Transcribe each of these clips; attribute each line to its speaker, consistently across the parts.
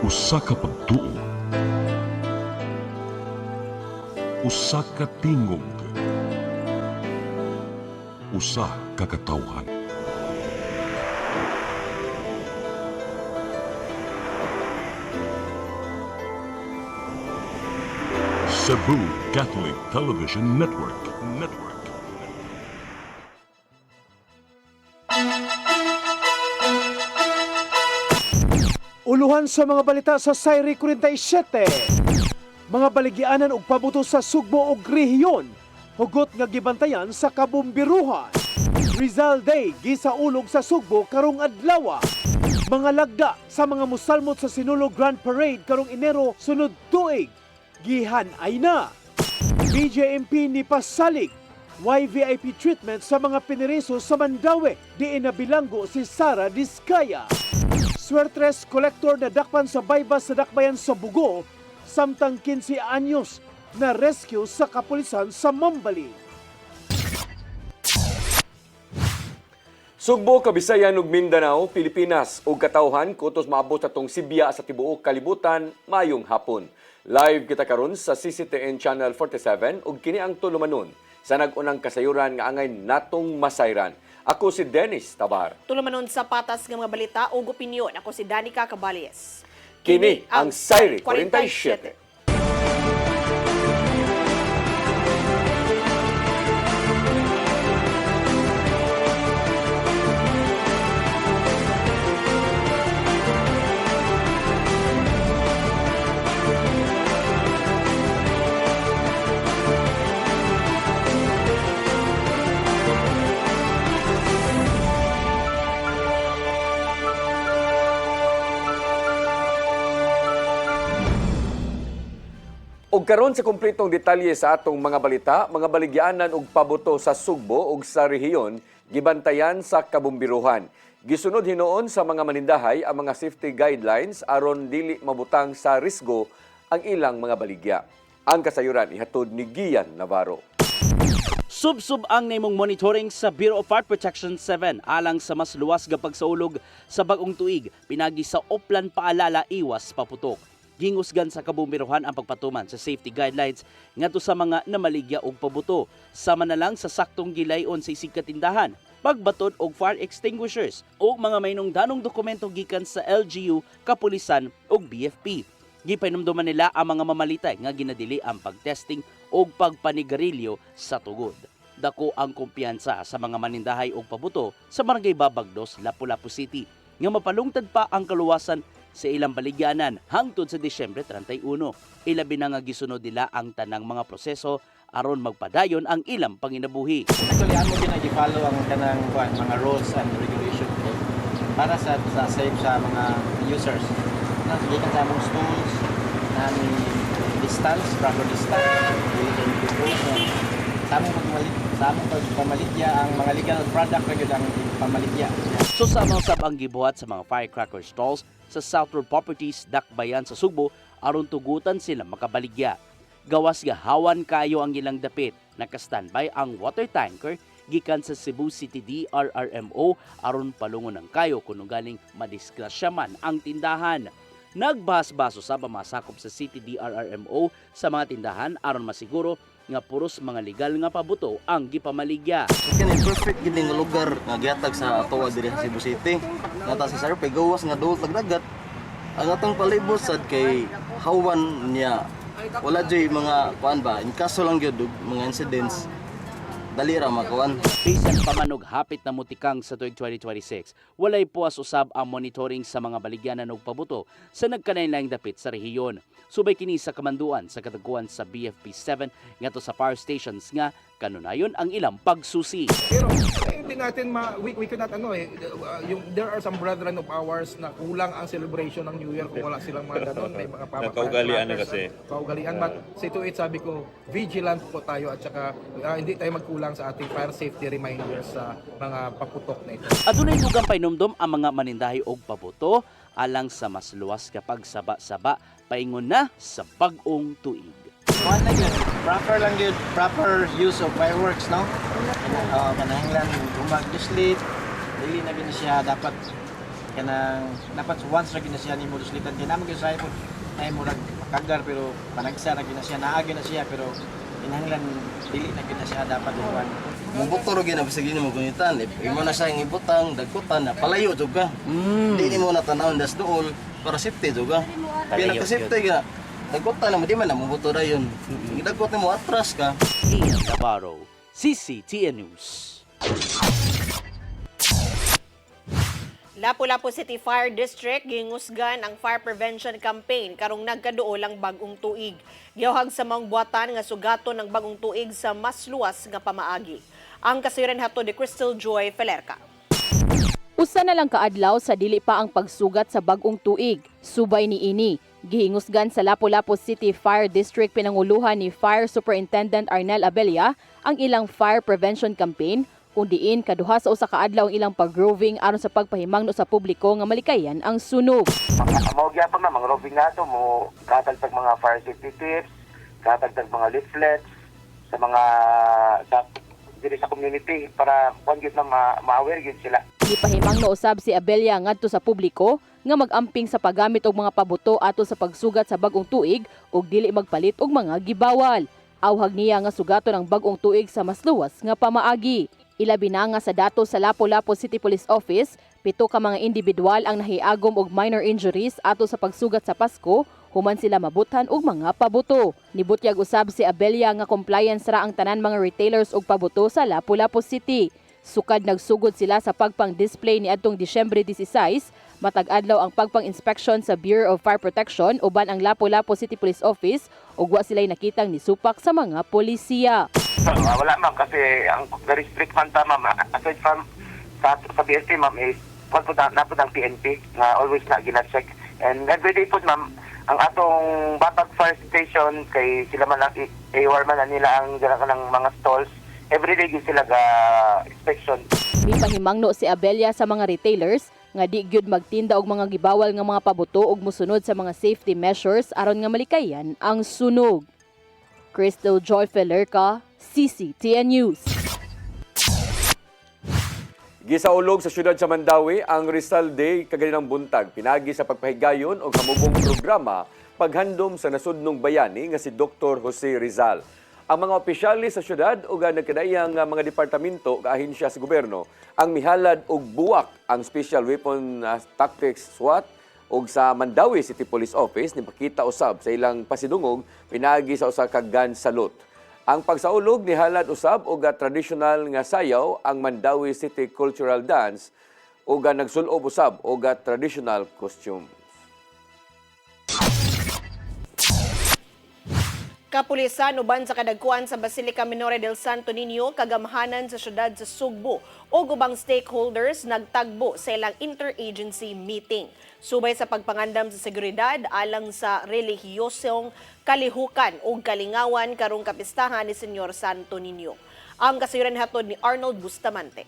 Speaker 1: Usa ka pagtuo, usa ka tingog, usa ka katawhan. Cebu Catholic Television Network.
Speaker 2: Uluhan sa mga balita sa Sayri 47. Mga baligyanan og pabuto sa Sugbo ug rehiyon. Hugot nga gibantayan sa kabumbiruhan. Rizal Day gisaulog sa Sugbo karong adlaw. Mga lagda sa mga musalmot sa Sinulog Grand Parade karong Enero sunod tuig. Gihan ay na. BJMP ni pasalig. YVIP treatment sa mga piniriso sa Mandaue. Di inabilanggo si Sara Diskaya. Swertres kolektor na dakpan sa baybas sa dakbayan sa Bugo, samtang 15 anyos na rescue sa kapulisan sa Mambali.
Speaker 3: Sugbo, Kabisayan ug Mindanao, Pilipinas ug katawhan kutos maabot atong Sibya sa tibuok kalibutan mayong hapon. Live kita karon sa CCTN Channel 47 ug kini ang tulumanon sa nag-unang kasayuran nga angay natong masayran. Ako si Dennis Tabar.
Speaker 4: Tulumanon sa patas ng mga balita o opinyon. Ako si Danica Cabales.
Speaker 3: Kini ang Sayri 47. Og karon sa kumpletong detalye sa atong mga balita, mga baligyanan og pabuto sa Sugbo ug sa rehiyon gibantayan sa kabumbiruhan. Gisunod hinuon sa mga manindahay ang mga safety guidelines aron dili mabutang sa risgo ang ilang mga baligya. Ang kasayuran ihatod ni Gian Navarro.
Speaker 5: Sub-sub ang namong monitoring sa Bureau of Fire Protection 7 alang sa mas luwas nga pagsaulog sa bag-ong tuig pinagi sa Oplan paalala iwas paputok. Gingusgan sa kabumbiruhan ang pagpatuman sa safety guidelines ngadto sa mga namaligya og pabuto. Sama na lang sa saktong gilayon sa isig katindahan, pagbatod og fire extinguishers o mga maynungdanong dokumento gikan sa LGU, kapulisan ug BFP. Gipainumduman nila ang mga mamalitay nga ginadili ang pagtesting og pagpanigarilyo sa tugod. Dako ang kumpiyansa sa mga manindahay og pabuto sa Barangay Babagdos, Lapu-Lapu City nga mapalungtad pa ang kaluwasan sa ilang baligyanan hangtod sa Disyembre 31. Ilabi na nga gisunod nila ang tanang mga proseso aron magpadayon ang ilang panginabuhi.
Speaker 6: Actually, amo ginagi-follow ang kanang mga rules and regulation para sa safe sa mga users. Gikan sa among stores na may distance, proper distance, sa among pamaligya ang mga legal product na ang pamaligya.
Speaker 5: So sama usab ang gibuhat sa mga firecracker stalls sa Southwood Properties, Dakbayan sa Sugbo aron tugutan sila makabaligya. Gawas nga hawan kayo ang ilang dapit. Naka-standby ang water tanker gikan sa Cebu City DRRMO aron palungon ang kayo kuno galing madisgrasya man ang tindahan. Nagbahas-baso sa pamasakop sa City DRRMO sa mga tindahan aron masiguro nga puros mga legal nga pabuto ang gipamaligya.
Speaker 6: Kini perfect gid nga lugar nga gihatag sa atoa diri sa Cebu City. Nata si sir gawas nga dulot nagdagat. Ang atong palibot sad kay hawan niya. Wala joy mga kuan ba, in kaso lang gyud mga incidents dali ra makawan.
Speaker 5: Bisan pa man og hapit na mutikang sa tuig 2026, walay puas usab ang monitoring sa mga baligyanan og pabuto sa nagkanainlaing dapit sa rehiyon. Subay kini sa kamanduan sa kataguan sa BFP 7 ngadto sa power stations nga kanunayon ang ilang pagsusi.
Speaker 7: Pero hindi natin we cannot there are some brethren of ours na kulang ang celebration ng New Year kung wala silang mga ganun, may mga
Speaker 8: kaugalian na kasi.
Speaker 7: Kaugalian, but see to it, sabi ko, vigilant po tayo at saka hindi tayo magkulang sa ating fire safety reminders sa mga paputok na ito.
Speaker 5: Adunay dugang painumdom ang mga manindahay og pabuto alang sa mas luwas kapag saba-saba paingon na sa bag-ong tuig.
Speaker 6: Kuan na gyud, proper lang gyud, proper use of fireworks, no? Kanahanglan humag to sleep. Dili na gyud siya dapat kanang dapat once ra gina siya nimo duslitan kay namo gyud sa ipon ay murag makagar pero panagsa ra gina siya naagi na siya pero kinahanglan dili na gina siya dapat uwan.
Speaker 8: Mabutoro gina sa gini mo gunitan. Imo na siya ibutang dagkutan na palayo jud ka. Di mo na tanawon das dool para safety jud ka. Pila ka safety ka. Dagkutan na di man na mabuto ra yun. Dagkot mo atras ka.
Speaker 5: Ian Navarro, CCTN News.
Speaker 4: Lapu-Lapu City Fire District gingusgan ang fire prevention campaign karong nagkaduol ang bagong tuig. Gihawhag sa mga buhatan nga sugaton ng bagong tuig sa mas luwas nga pamaagi. Ang kasiren hato ni Crystal Joy Felerca.
Speaker 9: Usa na lang kaadlaw sa dili pa ang pagsugat sa bagong tuig. Subay ni ini, gihingusgan sa Lapu-Lapu City Fire District pinanguluhan ni Fire Superintendent Arnel Abella ang ilang fire prevention campaign kung diin kaduha sa usa ka adlaw ang ilang pag-roving aron sa pagpahimangno sa publiko nga malikayan ang sunog.
Speaker 10: Mao gyapon na mga roving nato mo katagtag mga fire safety tips, katagtag mga leaflets sa mga diri sa community para kuan gyud na ma-aware gyud sila.
Speaker 9: Gipahimangno usab si Abella ngadto sa publiko nga mag-amping sa paggamit og mga pabuto ato sa pagsugat sa bagong tuig ug dili magpalit og mga gibawal. Awhag niya nga sugaton ang bagong tuig sa mas luwas nga pamaagi. Ilabi na nga sa datos sa Lapu-Lapu City Police Office, 7 ka mga individual ang nahiagom og minor injuries ato sa pagsugat sa Pasko, human sila mabutan og mga pabuto. Nibutyag usab si Abella nga compliance ra ang tanan mga retailers og pabuto sa Lapu-Lapu City. Sukad nagsugod sila sa pagpang-display ni adtong Disyembre 16, matag adlaw ang pagpang-inspection sa Bureau of Fire Protection uban ang Lapu-Lapu City Police Office ug wa sila'y nakitang nisupak sa mga polisiya.
Speaker 10: Wala ma'am kasi ang very strict man ta ma'am aside from sa BSP ma'am is po ang PNP nga always na gina-check and everyday po ma'am ang atong Batag Fire Station kay sila man lang AWR man na nila ang ng mga stalls everyday gyud sila ga inspection.
Speaker 9: Mipahimangno si Abella sa mga retailers nga di gyud magtinda og mga gibawal nga mga pabuto ug musunod sa mga safety measures aron nga malikayan ang sunog. Crystal Joy Felerca, CCTN News.
Speaker 3: Gisaulog sa syudad sa Mandawi ang Rizal Day kaganinang buntag pinagi sa pagpahigayon o kamubong programa paghandom sa nasudnong bayani nga si Dr. Jose Rizal. Ang mga opisyalis sa syudad ug nagkadaiyang mga departamento nga ahensya sa gobyerno ang mihalad og buwak ang Special Weapon Tactics SWAT ug sa Mandawi City Police Office nipakita usab sa ilang pasidungog pinagi sa usa ka gun salute. Ang pagsaulog ni halad usab og traditional nga sayaw ang Mandawi City Cultural Dance ug nagsul-ob usab og traditional costume.
Speaker 4: Kapulisan uban sa kadagkuan sa Basilica Minore del Santo Niño kagamhanan sa syudad sa Sugbo ug ubang stakeholders nagtagbo sa ilang interagency meeting. Subay sa pagpangandam sa seguridad alang sa relihiyosong kalihukan ug kalingawan karong kapistahan ni Senyor Santo Niño. Ang kasiran hatod ni Arnold Bustamante.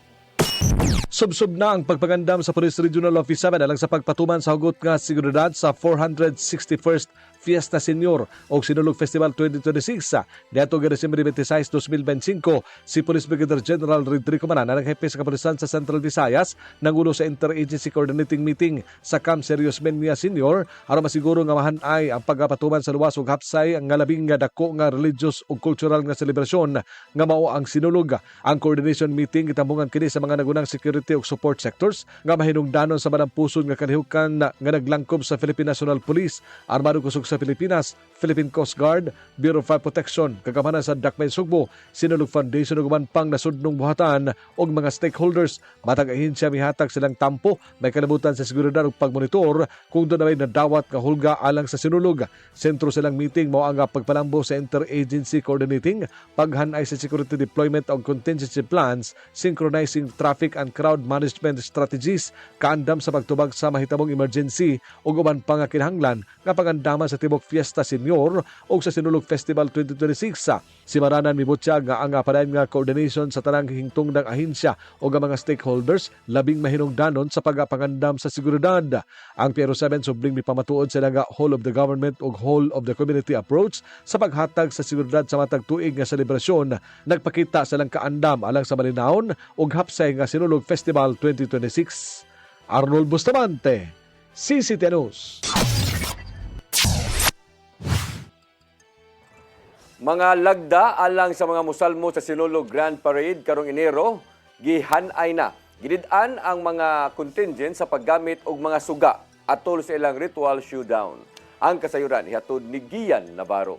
Speaker 11: Subsub na ang pagpagandam sa Police Regional Office 7 alang sa pagpatuman sa hugot nga seguridad sa 461st Fiesta Senior o Sinulog Festival 2026 niadtong Disyembre 26, 2025 si Police Brigadier General Rodrigo Manana ang hepe sa kapulisan sa Central Visayas nangulo sa Interagency Coordinating Meeting sa Camp Serious Menia Senior aron masiguro nga mahanay ang pagpatuman sa luwas ug hapsay ang labing nga dako nga religious ug cultural nga selebrasyon nga mao ang sinulog. Ang coordination meeting gitambungan kini sa mga nagunang security ug support sectors nga mahinungdanon sa madampuson nga kalihukan nga naglangkob sa Philippine National Police, Armadong Kusog sa Pilipinas, Philippine Coast Guard, Bureau of Fire Protection, kagamanan sa Dakmay Sugbo, Sinulog Foundation ug man pang nasudnong buhatan ug mga stakeholders. Matag ahensya mihatag silang tampo, may kalabutan sa seguridad ug pagmonitor kung doon na may nadawat nga hulga alang sa sinulog. Sentro silang meeting mao ang pagpalambo sa interagency coordinating, paghanay sa security deployment ug contingency plans, synchronizing traffic and crowd management strategies, kaandam sa pagtubag sa mahitamong emergency ug uban pa nga kinahanglan nga pagandaman sa Tibok Fiesta Senior o sa Sinulog Festival 2026. Si Maranan mibutyag nga ang padayon nga coordination sa tanang hingtungdang ahensya o mga stakeholders labing mahinungdanon sa pagpangandam sa seguridad. Ang Piero 7 subling mipamatuod sila nga whole of the government o whole of the community approach sa paghatag sa seguridad sa matag tuig nga selebrasyon. Nagpakita silang kaandam alang sa malinawon ug hapsay nga Sinulog Festival 2026. Arnold Bustamante, CCTV News.
Speaker 3: Mga lagda alang sa mga musalmo sa Sinulog Grand Parade karong Enero, gihanay na. Gidid-an ang mga contingent sa paggamit og mga suga atol sa ilang ritual showdown. Ang kasayuran ihatod ni Gian Navarro.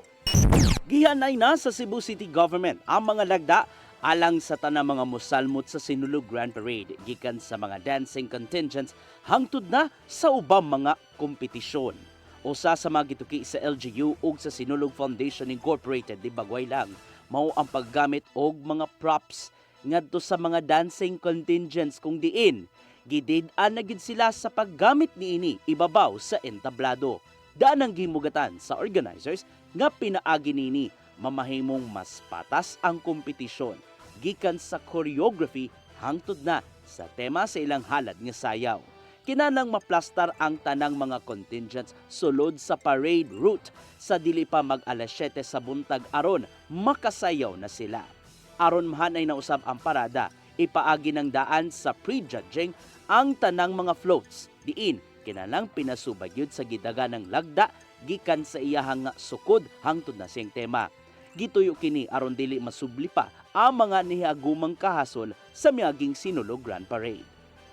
Speaker 5: Gihanay na sa Cebu City Government ang mga lagda alang sa tanang mga musalmot sa Sinulog Grand Parade gikan sa mga dancing contingents hangtod na sa ubang mga kompetisyon. Usa sa mga gituki sa LGU ug sa Sinulog Foundation Incorporated di Bagway lang mao ang paggamit og mga props ngadto sa mga dancing contingents kung diin gidid-an na gid sila sa paggamit niini ibabaw sa entablado. Daan ang gimugatan sa organizers nga pinaagi nini mamahimong mas patas ang kompetisyon gikan sa choreography hangtod na sa tema sa ilang halad nga sayaw. Kinanang maplastar ang tanang mga contingents sulod sa parade route sa dili pa mag alas 7 sa buntag aron makasayaw na sila. Aron mahanay na usab ang parada, ipaagi ng daan sa pre-judging ang tanang mga floats. Diin, kinanang pinasubag yun sa gidaga ng lagda gikan sa iyahang sukod hangtod na siyang tema. Gituyo kini aron dili masubli pa ang mga nihagumang kahasol sa miaging Sinulog Grand Parade.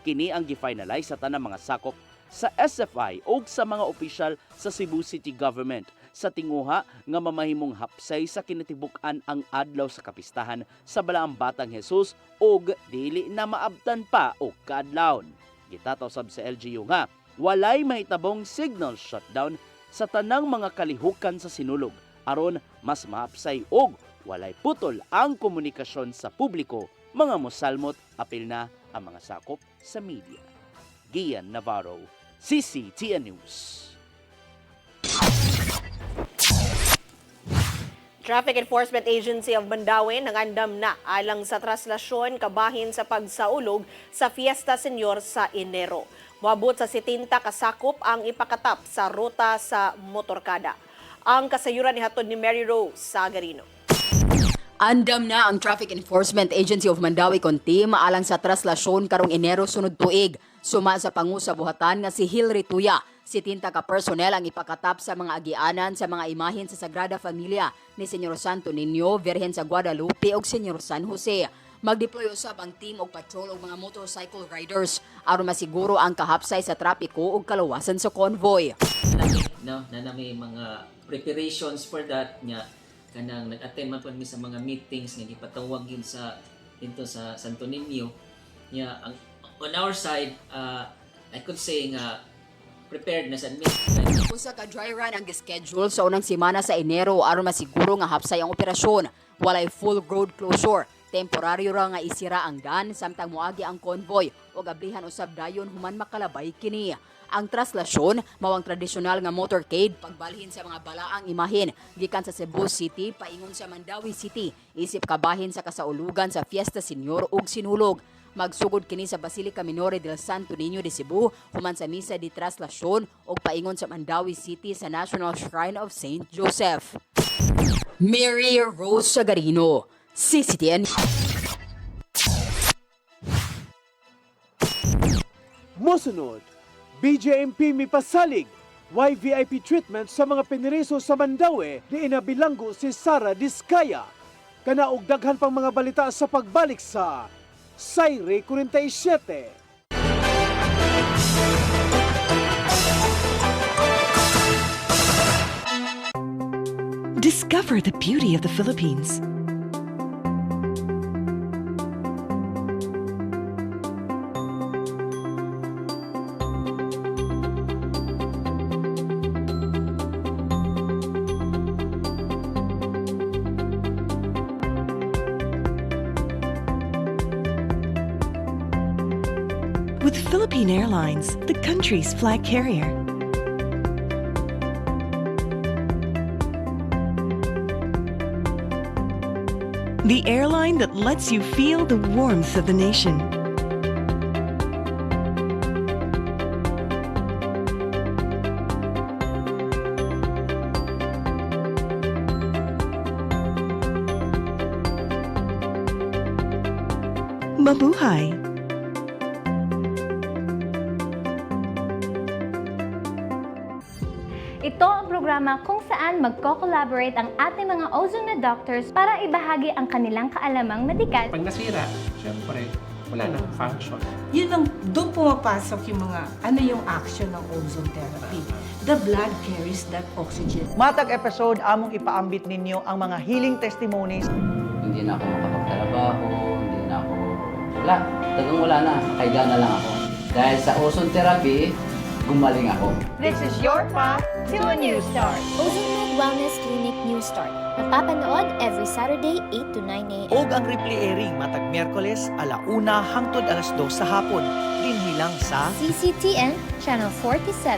Speaker 5: Kini ang gi-finalize sa tanang mga sakop sa SFI o sa mga opisyal sa Cebu City Government sa tinguha nga mamahimong hapsay sa kinatibuk-an ang adlaw sa kapistahan sa balaang Batang Jesus og dili na maabtan pa og kaadlawon. Gitataw sab sa LGU nga walay mahitabong signal shutdown sa tanang mga kalihukan sa Sinulog aron mas mahapsay og walay putol ang komunikasyon sa publiko, mga musalmot, apil na ang mga sakop sa media. Gian Navarro, CCTN News.
Speaker 4: Traffic Enforcement Agency of Mandaue nangandam na alang sa traslasyon kabahin sa pagsaulog sa Fiesta Senior sa Enero. Moabot sa 70 kasakop ang ipakatap sa ruta sa motorkada. Ang kasayuran ni hatod ni Mary Rose Sagarino.
Speaker 12: Andam na ang Traffic Enforcement Agency of Mandaue konti maalang sa traslasyon karong Enero sunod tuig. Suma sa pangu sa buhatan nga si Hilary Tuya. 70 ka personnel ang ipakatap sa mga agianan sa mga imahen sa Sagrada Familia ni Señor Santo Niño, Virgen sa Guadalupe ug Señor San Jose. Mag-deploy usab ang team og patrol og mga motorcycle riders aron masiguro ang kahapsay sa trapiko ug kaluwasan sa convoy.
Speaker 13: Na may mga preparations for that nga kanang nag-attend man mi sa mga meetings nga gipatawag yun sa dito sa Santo Niño. Ang on our side, I could say nga prepared na sa
Speaker 12: Usa ka dry run ang schedule sa unang semana sa Enero aron masiguro nga hapsay ang operasyon. Walay full road closure. Temporaryo ra nga isira ang daan samtang moagi ang convoy ug ablihan usab dayon human makalabay kini. Ang traslasyon mao ang tradisyonal nga motorcade pagbalhin sa mga balaang imahen gikan sa Cebu City paingon sa Mandaue City isip kabahin sa kasaulugan sa Fiesta Senior ug Sinulog. Magsugod kini sa Basilica Minore del Santo Niño de Cebu human sa misa di traslasyon ug paingon sa Mandaue City sa National Shrine of St. Joseph. Mary Rose Sagarino, CCTN.
Speaker 2: Mosunod, BJMP mipasalig YVIP treatment sa mga piniriso sa Mandaue di inabilanggo si Sara Diskaya. Kanaog daghan pang mga balita sa pagbalik sa Sayre 47.
Speaker 14: Discover the beauty of the Philippines. With Philippine Airlines, the country's flag carrier. The airline that lets you feel the warmth of the nation. Mabuhay!
Speaker 15: Ito ang programa kung saan magko-collaborate ang ating mga ozone na doctors para ibahagi ang kanilang kaalamang medikal.
Speaker 16: Pag nasira, syempre, wala nang function.
Speaker 17: Yun ang, doon pumapasok yung mga, ano yung action ng ozone therapy. The blood carries that oxygen.
Speaker 18: Matag episode, among ipaambit ninyo ang mga healing testimonies.
Speaker 19: Hindi na ako makapagtrabaho, hindi na ako, wala na, kaiga na lang ako. Dahil sa ozone therapy, gumaling ako.
Speaker 15: This is your path to a new start.
Speaker 20: Ozone Wellness Clinic New Start. Napapanood every Saturday 8 to 9 a.m.
Speaker 18: Og ang replay airing matag Miyerkules, 1:00 hangtod 2:00 sa hapon. Dinhi lang sa
Speaker 20: CCTN Channel 47.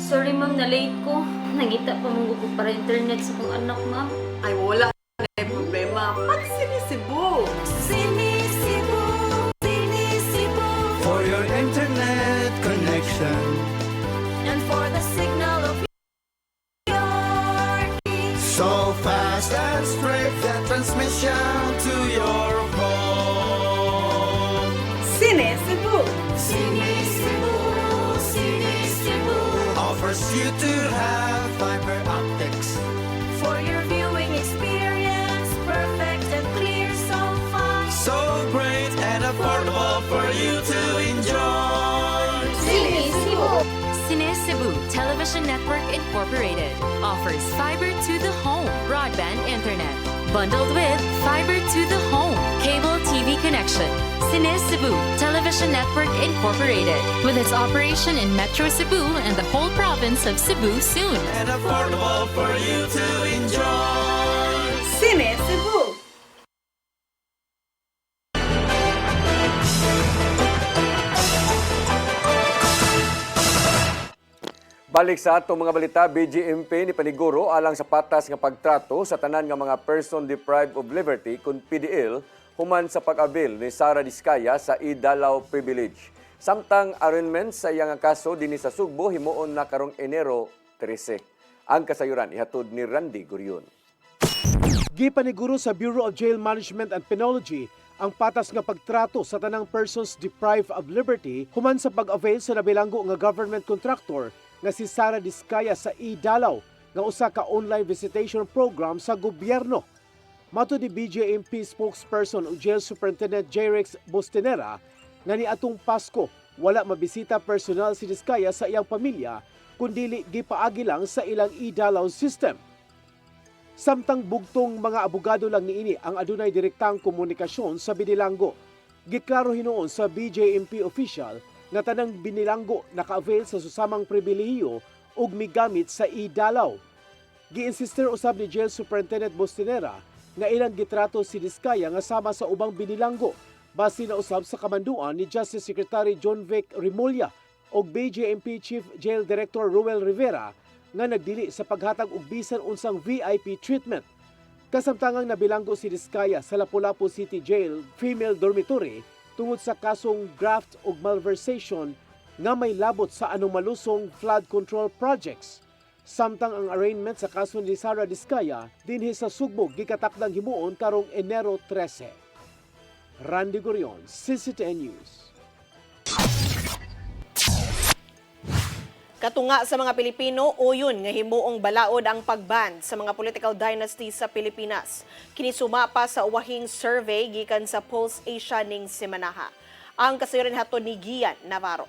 Speaker 15: Sorry ma'am, na-late ko. Nangita pa mong gusto para internet sa kong anak ma'am.
Speaker 17: Ay, wala na problema. Pag sinisibo. Sinisibo. Sinisibo.
Speaker 21: For your internet connection.
Speaker 17: And for the signal of your key.
Speaker 21: So fast and straight that transmission to your phone.
Speaker 17: Sinisibo.
Speaker 21: Sinisibo.
Speaker 17: Sinisibo.
Speaker 21: Offers you to have fiber optics.
Speaker 17: For your viewing experience, perfect and clear so far.
Speaker 21: So great and affordable for you to enjoy.
Speaker 17: Sinisibo.
Speaker 22: Cine Cebu Television Network Incorporated offers fiber to the home broadband internet. Bundled with fiber to the home cable TV connection. Cine Cebu Television Network Incorporated with its operation in Metro Cebu and the whole province of Cebu soon.
Speaker 21: And affordable for you to enjoy.
Speaker 17: Sinisibo.
Speaker 3: Balik sa atong mga balita, BGMP ni paniguro alang sa patas nga pagtrato sa tanan nga mga person deprived of liberty kun PDL human sa pag-abil ni Sara Diskaya sa Idalaw Privilege. Samtang arraignment sa iyang kaso dinhi sa Sugbo himuon na karong Enero 13. Ang kasayuran ihatod ni Randy Gurion.
Speaker 2: Gipaniguro sa Bureau of Jail Management and Penology ang patas nga pagtrato sa tanang persons deprived of liberty human sa pag-avail sa nabilanggo nga government contractor nga si Sara Diskaya sa Idalaw nga usa ka online visitation program sa gobyerno. Mato ni BJMP spokesperson o Jail Superintendent J-Rex Bustinera nga ni atong Pasko wala mabisita personal si Diskaya sa iyang pamilya kundili gipaagi lang sa ilang Idalaw system. Samtang bugtong mga abogado lang niini ang adunay direktang komunikasyon sa binilanggo. Giklaro hinuon sa BJMP official nga tanang binilanggo naka-avail sa susamang pribilehiyo ug migamit sa Idalaw. Gi-insister usab ni Jail Superintendent Bustinera nga ilang gitrato si Diskaya nga sama sa ubang binilanggo base na usab sa kamanduan ni Justice Secretary John Vic Remulla ug BJMP Chief Jail Director Ruel Rivera nga nagdili sa paghatag og bisan unsang VIP treatment. Kasamtangang nabilanggo si Diskaya sa Lapu-Lapu City Jail Female Dormitory tungod sa kasong graft ug malversation nga may labot sa anong malusong flood control projects. Samtang ang arraignment sa kaso ni Sara Diskaya dinhi sa Sugbo gikatakdang himuon karong Enero 13. Randy Gurion, CCTN News.
Speaker 4: Katunga sa mga Pilipino, uyon nga himuong balaod ang pagban sa mga political dynasty sa Pilipinas. Kinisuma pa sa uwahing survey gikan sa Pulse Asia ning semanaha. Ang kasayuran hato ni Gian Navarro.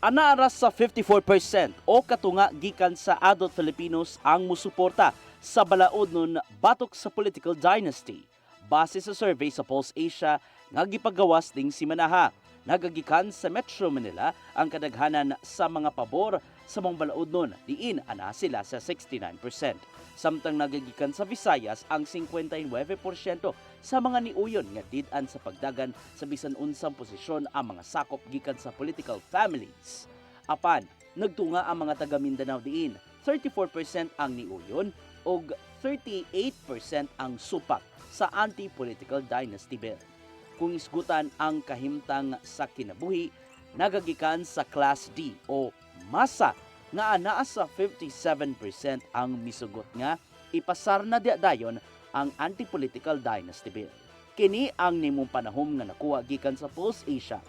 Speaker 5: Anaaras sa 54% o katunga gikan sa adult Filipinos ang musuporta sa balaod nun batok sa political dynasty. Base sa survey sa Pulse Asia nga gipagawas ding semanaha. Nagagikan sa Metro Manila ang kadaghanan sa mga pabor sa mga balaod nun. Diin ana sila sa 69%. Samtang nagagikan sa Visayas ang 59% sa mga niuyon nga did-an sa pagdagan sa bisan unsang posisyon ang mga sakop gikan sa political families. Apan, nagtunga ang mga taga Mindanao diin. 34% ang niuyon ug 38% ang supak sa anti-political dynasty bill. Kung isgutan ang kahimtang sa kinabuhi, nagagikan sa Class D o masa nga anaa sa 57% ang misugot nga ipasar na dayon ang anti-political dynasty bill. Kini ang nimong panahom nga nakuha gikan sa Pulse Asia.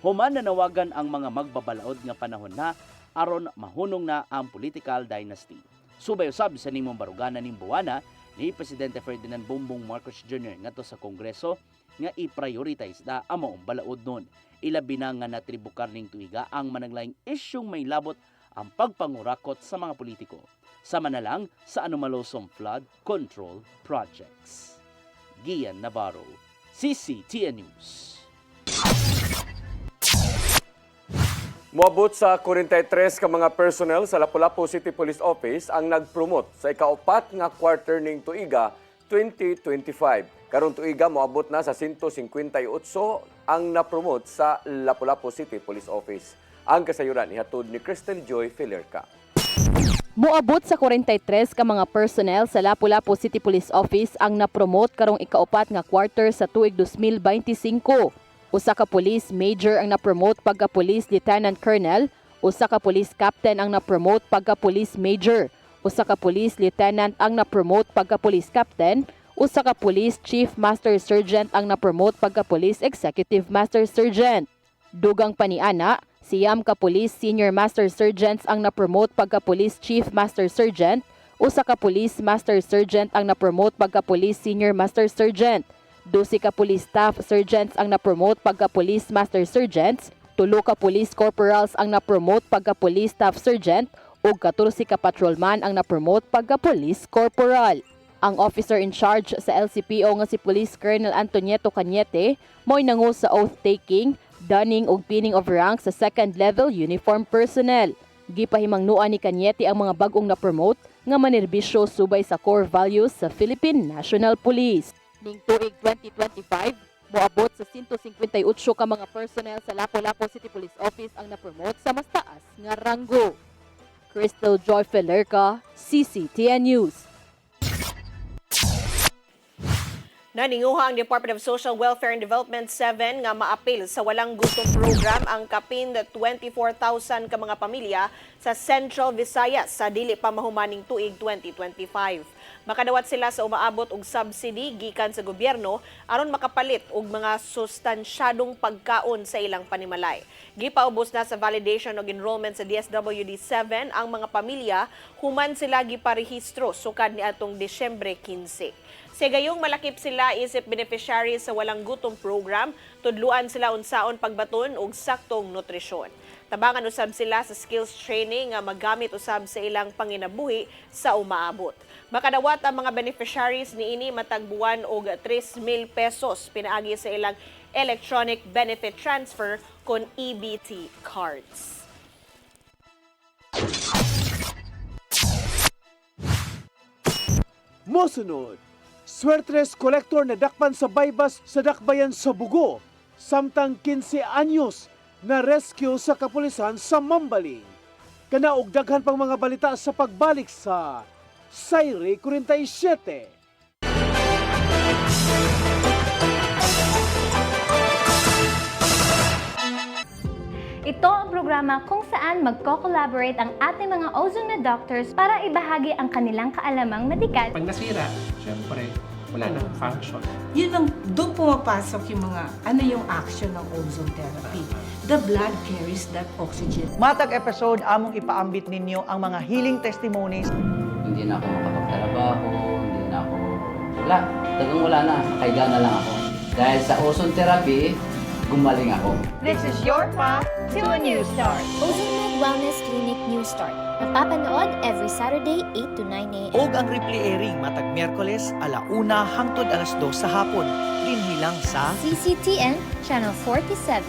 Speaker 5: Human nanawagan ang mga magbabalaod nga panahon na aron mahunong na ang political dynasty. Subay usab sa nimong baruganan ning buwana ni Presidente Ferdinand Bongbong Marcos Jr. ngadto sa Kongreso nga i-prioritize na ang maong balaod nun. Ilabi na nga natribukar ning tuiga ang managlaing isyong may labot ang pagpangurakot sa mga politiko. Sama na lang sa anomalosong flood control projects. Gian Navarro, CCTN News.
Speaker 3: Moabot sa 43 ka mga personnel sa Lapu-Lapu City Police Office ang nagpromote sa ikaupat nga quarter ning tuiga 2025. Karong tuiga moabot na sa 158 ang napromote sa Lapu-Lapu City Police Office. Ang kasayuran ihatod ni Crystal Joy Filerca.
Speaker 9: Moabot sa 43 ka mga personnel sa Lapu-Lapu City Police Office ang napromote karong ikaupat nga quarter sa tuig 2025. Usa ka police major ang napromote pagka police lieutenant colonel, usa ka police captain ang napromote pagka police major, usa ka police lieutenant ang napromote pagka police captain, usa ka police chief master sergeant ang napromote pagka police executive master sergeant. Dugang paniana, siyam ka police senior master sergeants ang napromote pagka police chief master sergeant, usa ka police master sergeant ang napromote pagka police senior master sergeant. 12 ka police staff sergeants ang napromote pagka police master sergeants, 3 ka police corporals ang napromote pagka police staff sergeant, ug 14 ka patrolman ang napromote pagka police corporal. Ang officer in charge sa LCPO nga si Police Colonel Antonieto Cañete mo'y nangu sa oath-taking, donning ug pinning of rank sa second level uniform personnel. Gipahimangnuan ni Cañete ang mga bagong napromote nga manerbisyo subay sa core values sa Philippine National Police. Ning tuig 2025, moabot sa 158 ka mga personnel sa Lapu-Lapu City Police Office ang napromote sa mas taas nga ranggo. Crystal Joy Filerca, CCTN News.
Speaker 4: Naninguha ang Department of Social Welfare and Development 7 nga maapil sa walang gutom program ang kapin 24,000 ka mga pamilya sa Central Visayas sa dili pa mahumaning tuig 2025. Makadawat sila sa umaabot og subsidy gikan sa gobyerno aron makapalit og mga sustansyadong pagkaon sa ilang panimalay. Gipaubos na sa validation og enrollment sa DSWD 7 ang mga pamilya human sila giparehistro sukad ni atong Disyembre 15. Sa gayong malakip sila isip beneficiaries sa walang gutom program, tudluan sila unsaon pagbaton og saktong nutrisyon. Tabangan usab sila sa skills training nga magamit usab sa ilang panginabuhi sa umaabot. Makadawat ang mga beneficiaries niini matag buwan og 3,000 pesos pinaagi sa ilang electronic benefit transfer kon EBT cards.
Speaker 2: Mosunod, Swertres collector na dakpan sa baybas sa dakbayan sa Bugo, samtang 15 anyos na rescue sa kapulisan sa Mambaling. Kanaog daghan pang mga balita sa pagbalik sa Sayri 47.
Speaker 15: Ito ang programa kung saan magko-collaborate ang ating mga ozone na doctors para ibahagi ang kanilang kaalamang medikal.
Speaker 16: Pag nasira, syempre, wala nang function.
Speaker 17: Yun ang doon pumapasok yung mga ano yung action ng ozone therapy. The blood carries that oxygen.
Speaker 18: Matag episode, among ipaambit ninyo ang mga healing testimonies.
Speaker 19: Hindi na ako makapagtrabaho, hindi na ako... wala na, kaiga na lang ako. Dahil sa ozone therapy, gumaling ako.
Speaker 15: This is your path to a new start.
Speaker 20: Ozomed Wellness Clinic New Start. Mapapanood every Saturday 8 to 9 a.m.
Speaker 18: Og ang replay airing matag Miyerkules, 1:00 hangtod 2:00 sa hapon. Dinhi lang sa
Speaker 15: CCTN Channel 47.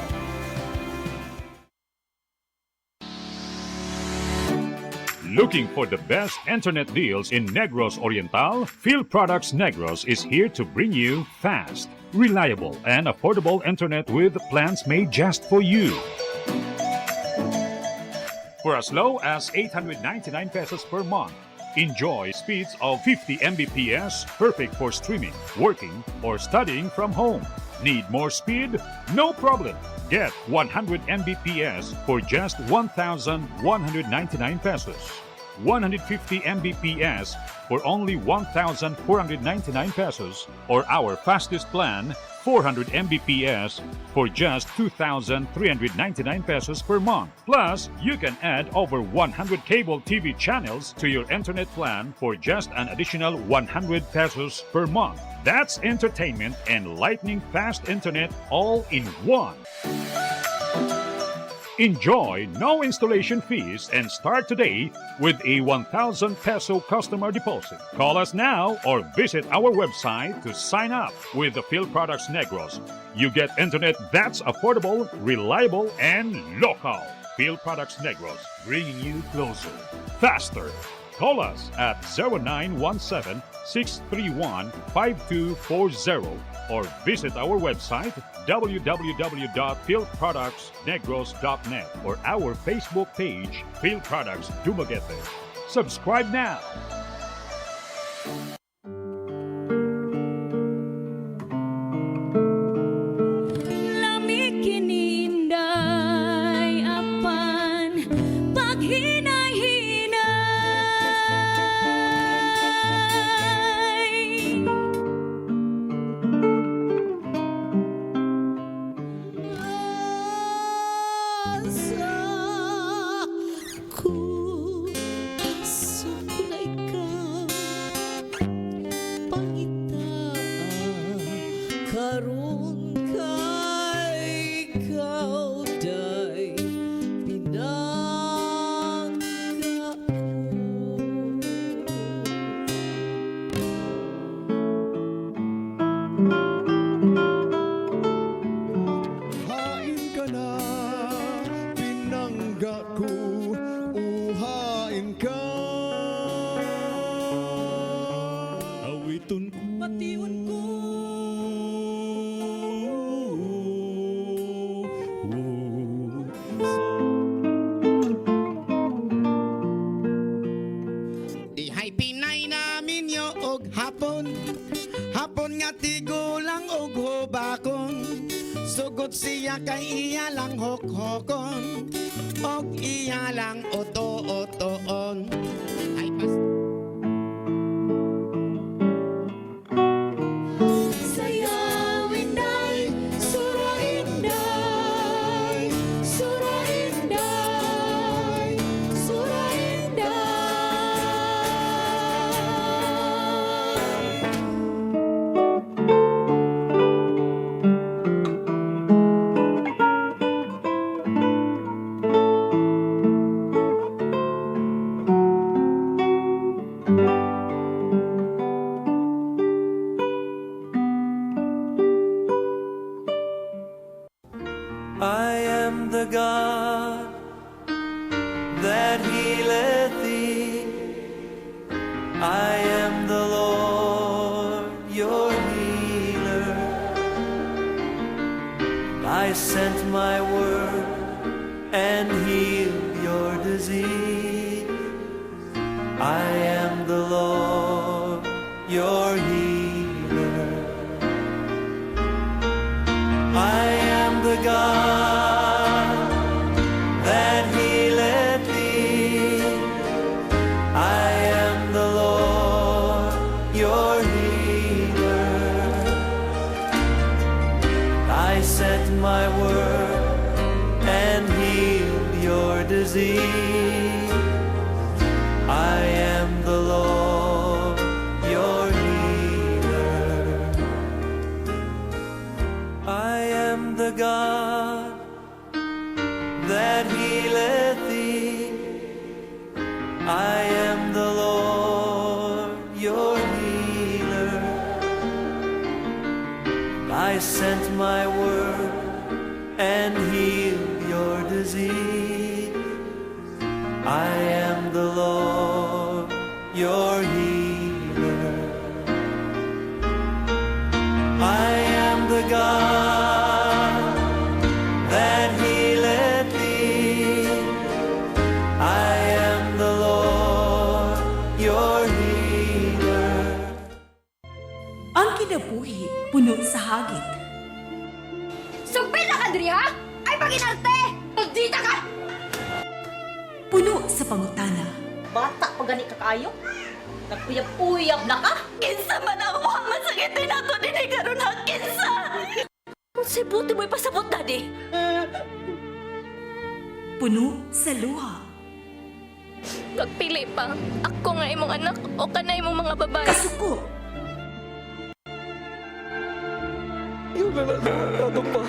Speaker 1: Looking for the best internet deals in Negros Oriental? Field Products Negros is here to bring you fast, reliable, and affordable internet with plans made just for you. For as low as 899 pesos per month, enjoy speeds of 50 Mbps, perfect for streaming, working, or studying from home. Need more speed? No problem. Get 100 Mbps for just 1,199 pesos. 150 Mbps for only 1,499 pesos, or our fastest plan, 400 Mbps for just 2,399 pesos per month. Plus, you can add over 100 cable TV channels to your internet plan for just an additional 100 pesos per month. That's entertainment and lightning fast internet all in one. Enjoy no installation fees and start today with a 1,000 peso customer deposit. Call us now or visit our website to sign up with the Field Products Negros. You get internet that's affordable, reliable, and local. Field Products Negros, bringing you closer, faster. Call us at 0917-631-5240 or visit our website www.fieldproductsnegros.net or our Facebook page, Field Products Dumaguete. Subscribe now.
Speaker 21: Hapon nga tigo Hangtod siya kay iya lang hokhokon og iya lang oto-otoon. Ay pas sayawin day, surain day, surain day, surain day. I am the God that healeth thee. I am the Lord your healer. I sent my word and healed your disease. I am the Lord your healer. I am the God that healeth thee. I am the Lord your healer. I sent my word and healed your disease. I am the Lord your healer. I am the God that healeth thee. I am the Lord your healer. I sent my word and healed your disease. I am the Lord your healer. I am the God that healeth thee. I am the Lord your healer.
Speaker 6: Ang kinabuhi, puno sa hagit.
Speaker 7: Sugpil na ka, Dria! Ay, paginarte! Maldita ka!
Speaker 6: Puno sa pangutana.
Speaker 7: Bata pa gani ka kayo? Naguyab-uyab na ka? Kinsa man ang mga masakitin nato din ay karoon na kinsa! Si buti mo'y pasabot na di.
Speaker 6: Puno sa luha.
Speaker 7: Pagpili pa, ako nga imong anak o kanay imong mga babae.
Speaker 6: Kasuko.
Speaker 21: Yung nananado pa.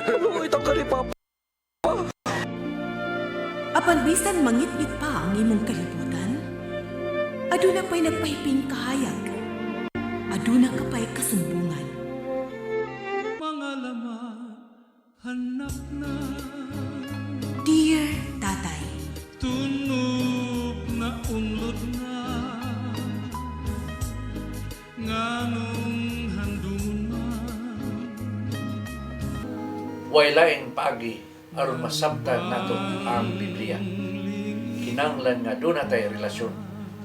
Speaker 21: Ano itong kalipapa?
Speaker 6: Apan bisan mangit-ngit pa ang imong kalibutan, aduna pa'y nagpahiping kahayag. Aduna ka pa'y kasumbungan.
Speaker 21: Mga laman, hanap na.
Speaker 6: Dear Tatay,
Speaker 21: Tunog na unlod na. Nganong handungon man.
Speaker 23: Waylaing pagi aron masabtan nato ang Biblia. Kinanglan nga doon natay relasyon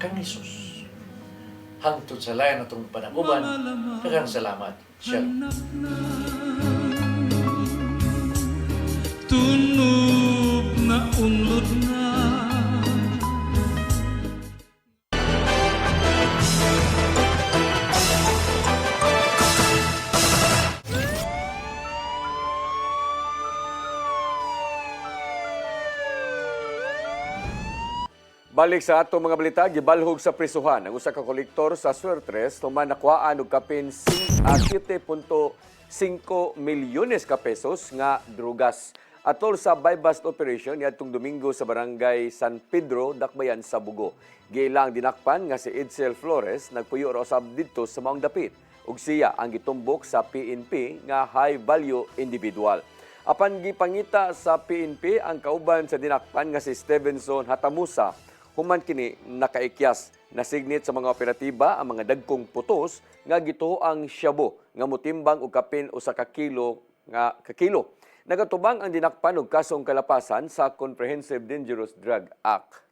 Speaker 23: kang Hesus. Hangtod sa layan natong panaguban, daghang salamat. Shalom.
Speaker 21: Tunog na unlod na.
Speaker 3: Balik sa atong mga balita, gibalhog sa prisuhan ang usa ka kolektor sa Suertres tuman nakuhaan og kapin 7.5 milyones ka pesos nga drugas. Atol sa buy-bust operation niadtong Domingo sa barangay San Pedro, Dakbayan sa Bugo. Giilang dinakpan nga si Edsel Flores nagpuyo ra usab didto sa maong dapit ug siya ang gitumbok sa PNP nga high value individual. Apan gipangita sa PNP ang kauban sa dinakpan nga si Stevenson Hatamusa, human kini nakaikyas na signit sa mga operatiba ang mga dagkong putos nga gituo ang shabu nga motimbang og kapin usa ka kilo. Nagatubang ang dinakpan og kasong kalapasan sa Comprehensive Dangerous Drug Act.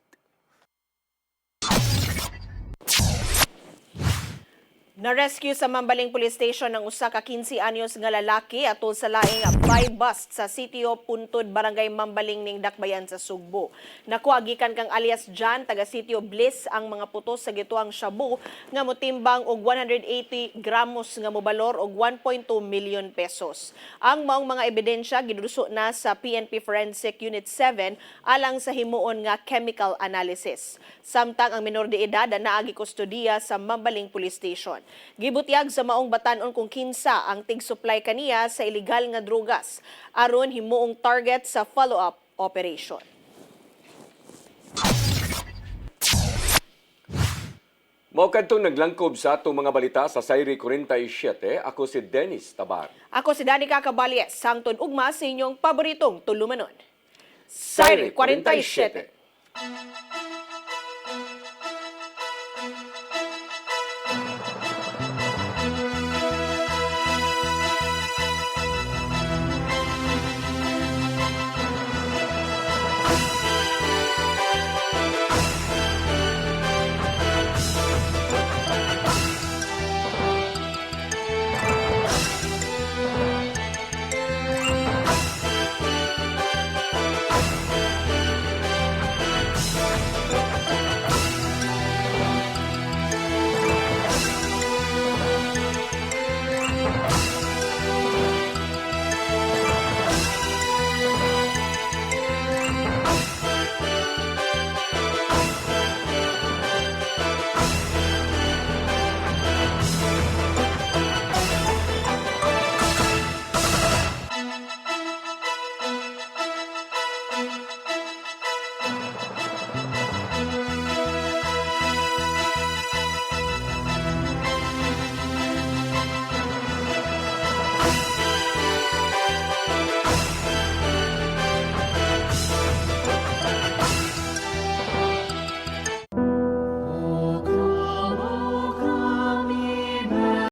Speaker 4: Na-rescue sa Mambaling Police Station ng usa ka 15 anyos nga lalaki atol sa laing buy-bust sa sitio Puntod, Barangay Mambaling ning Dakbayan sa Sugbo. Nakuha gikan kang alias John taga sitio Bliss ang mga putos sa gituang shabu nga motimbang og 180 gramos nga mobalor og 1.2 million pesos. Ang maong mga ebidensya giduso na sa PNP Forensic Unit 7 alang sa himuon nga chemical analysis. Samtang ang minor de edad naagi kustodiya sa Mambaling Police Station. Gibutyag sa maong batan-on kung kinsa ang tig-supply kaniya sa illegal nga drugas aron himuong target sa follow-up operation.
Speaker 3: Mao kadtong naglangkob sa atong mga balita sa Sayri 47, ako si Dennis Tabar.
Speaker 4: Ako si Danica Caballes, sangtod ugma sa inyong paboritong tulumanon.
Speaker 3: Sayri 47.